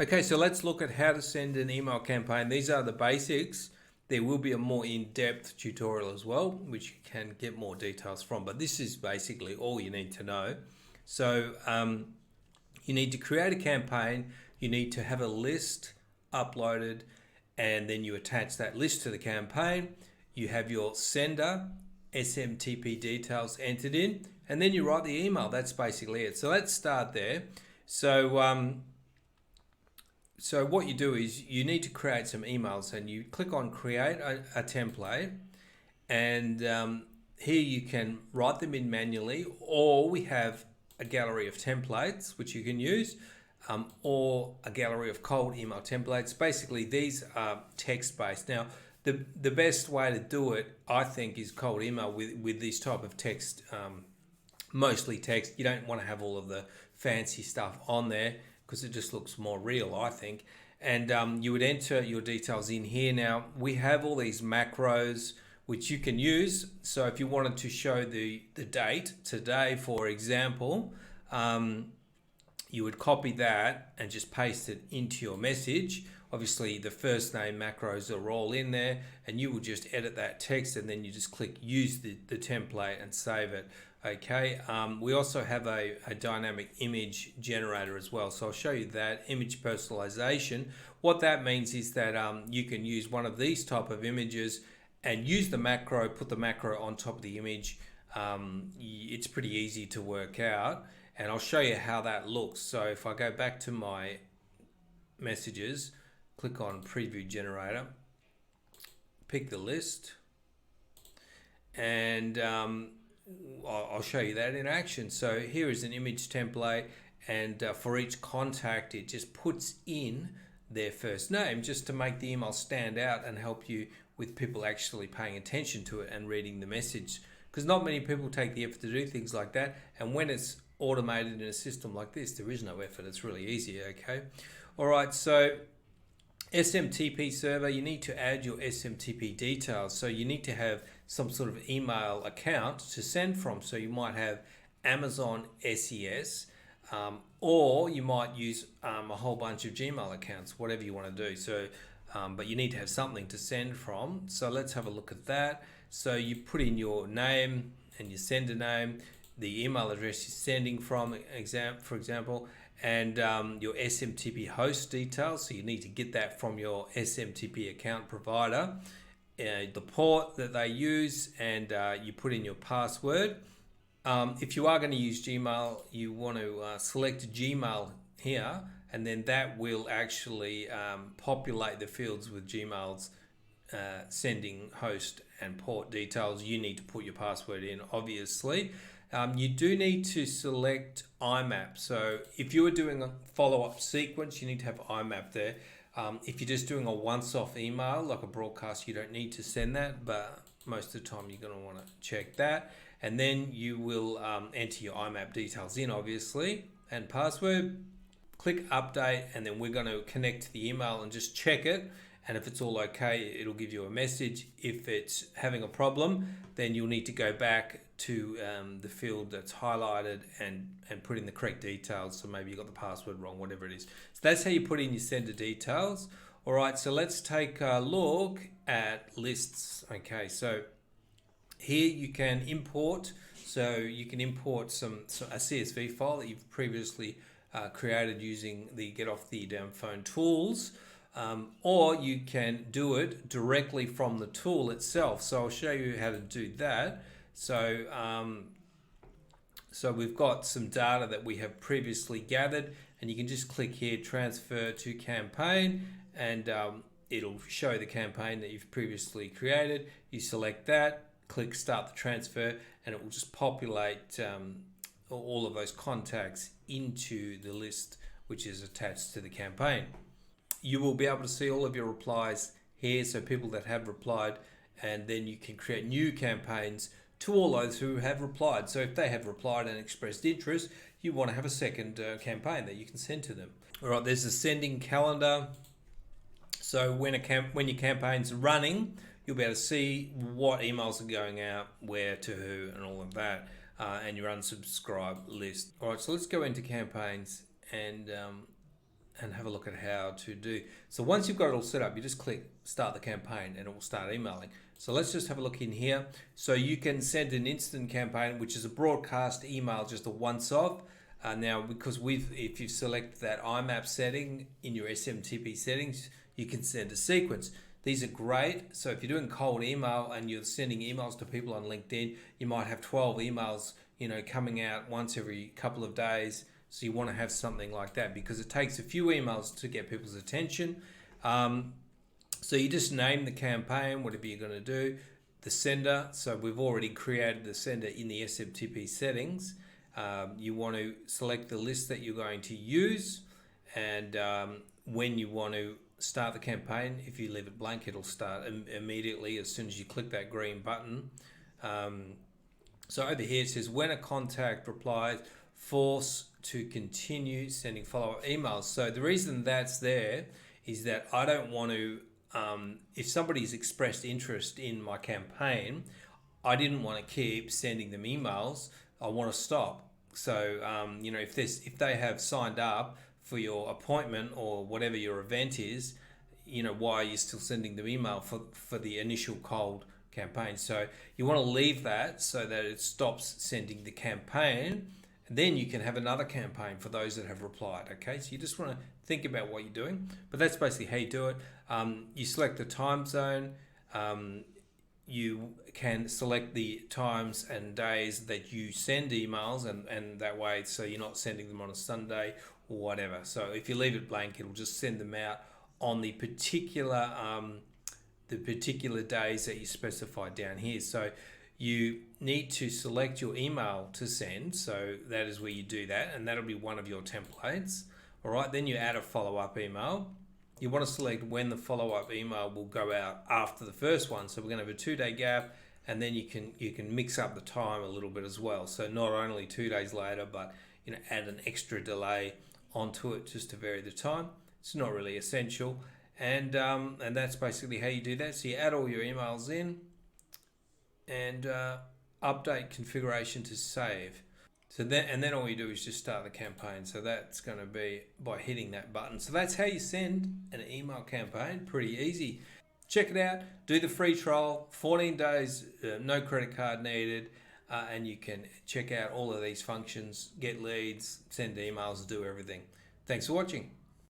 Okay, so let's look at how to send an email campaign. These are the basics. There will be a more in-depth tutorial as well, which you can get more details from, but this is basically all you need to know. So you need to create a campaign, you need to have a list uploaded, and then you attach that list to the campaign. You have your sender, SMTP details entered in, and then you write the email. That's basically it. So let's start there. So what you do is you need to create some emails, and you click on create a template, and here you can write them in manually, or we have a gallery of templates which you can use, or a gallery of cold email templates. Basically these are text based. Now the best way to do it, I think, is cold email with this type of text, mostly text. You don't want to have all of the fancy stuff on there because it just looks more real, I think. And you would enter your details in here. Now we have all these macros which you can use. So if you wanted to show the date today, for example, you would copy that and just paste it into your message. Obviously the first name macros are all in there, and you will just edit that text, and then you just click use the template and save it. Okay, we also have a dynamic image generator as well, so I'll show you that. Image personalization, what that means is that you can use one of these type of images and use the macro, put the macro on top of the image. It's pretty easy to work out, and I'll show you how that looks. So if I go back to my messages, click on preview generator, pick the list, and I'll show you that in action. So here is an image template, and for each contact it just puts in their first name, just to make the email stand out and help you with people actually paying attention to it and reading the message, because not many people take the effort to do things like that. And when it's automated in a system like this, there is no effort. It's really easy. Okay, all right, so SMTP server, you need to add your SMTP details. So you need to have some sort of email account to send from. So you might have Amazon SES, or you might use a whole bunch of Gmail accounts, whatever you want to do. So, but you need to have something to send from. So let's have a look at that. So you put in your name and your sender name, the email address you're sending from, for example, and your SMTP host details. So you need to get that from your SMTP account provider, the port that they use, and you put in your password. If you are going to use Gmail, you want to select Gmail here, and then that will actually populate the fields with Gmail's sending host and port details. You need to put your password in, obviously. You do need to select IMAP. So if you were doing a follow-up sequence, you need to have IMAP there. If you're just doing a once-off email, like a broadcast, you don't need to send that, but most of the time you're going to want to check that. And then you will enter your IMAP details in, obviously, and password. Click update, and then we're going to connect to the email and just check it. And if it's all okay, it'll give you a message. If it's having a problem, then you'll need to go back to the field that's highlighted and put in the correct details. So maybe you got the password wrong, whatever it is. So that's how you put in your sender details. All right, so let's take a look at lists. Okay, so here you can import. So you can import a CSV file that you've previously created using the Get Off the Damn Phone tools. Or you can do it directly from the tool itself. So I'll show you how to do that. So, so we've got some data that we have previously gathered, and you can just click here, transfer to campaign, and it'll show the campaign that you've previously created. You select that, click start the transfer, and it will just populate all of those contacts into the list which is attached to the campaign. You will be able to see all of your replies here, so people that have replied, and then you can create new campaigns to all those who have replied. So if they have replied and expressed interest, you want to have a second campaign that you can send to them. All right, there's a sending calendar. So when your campaign's running, you'll be able to see what emails are going out, where to who, and all of that, and your unsubscribe list. All right, so let's go into campaigns and and have a look at how to do. So once you've got it all set up, you just click start the campaign and it will start emailing. So let's just have a look in here. So you can send an instant campaign, which is a broadcast email, just a once off. Now, because if you select that IMAP setting in your SMTP settings, you can send a sequence. These are great. So if you're doing cold email and you're sending emails to people on LinkedIn, you might have 12 emails, coming out once every couple of days. So you want to have something like that because it takes a few emails to get people's attention. So you just name the campaign, whatever you're going to do, the sender. So we've already created the sender in the SMTP settings. You want to select the list that you're going to use, and when you want to start the campaign, if you leave it blank, it'll start immediately as soon as you click that green button. So over here it says when a contact replies, force to continue sending follow-up emails. So the reason that's there is that I don't want to, if somebody's expressed interest in my campaign, I didn't want to keep sending them emails. I want to stop. So, if they have signed up for your appointment or whatever your event is, why are you still sending them email for the initial cold campaign? So you want to leave that so that it stops sending the campaign. Then you can have another campaign for those that have replied. Okay, so you just want to think about what you're doing, but that's basically how you do it. You select the time zone. You can select the times and days that you send emails, and that way, so you're not sending them on a Sunday or whatever. So if you leave it blank, it'll just send them out on the particular days that you specified down here. So you need to select your email to send. So that is where you do that, and that'll be one of your templates. All right, then you add a follow-up email. You want to select when the follow-up email will go out after the first one. So we're going to have a 2-day gap, and then you can mix up the time a little bit as well. So not only 2 days later, but add an extra delay onto it just to vary the time. It's not really essential, and that's basically how you do that. So you add all your emails in, and update configuration to save. So then all you do is just start the campaign. So that's going to be by hitting that button. So that's how you send an email campaign. Pretty easy. Check it out. Do the free trial. 14 days, no credit card needed. And you can check out all of these functions, get leads, send emails, do everything. Thanks for watching.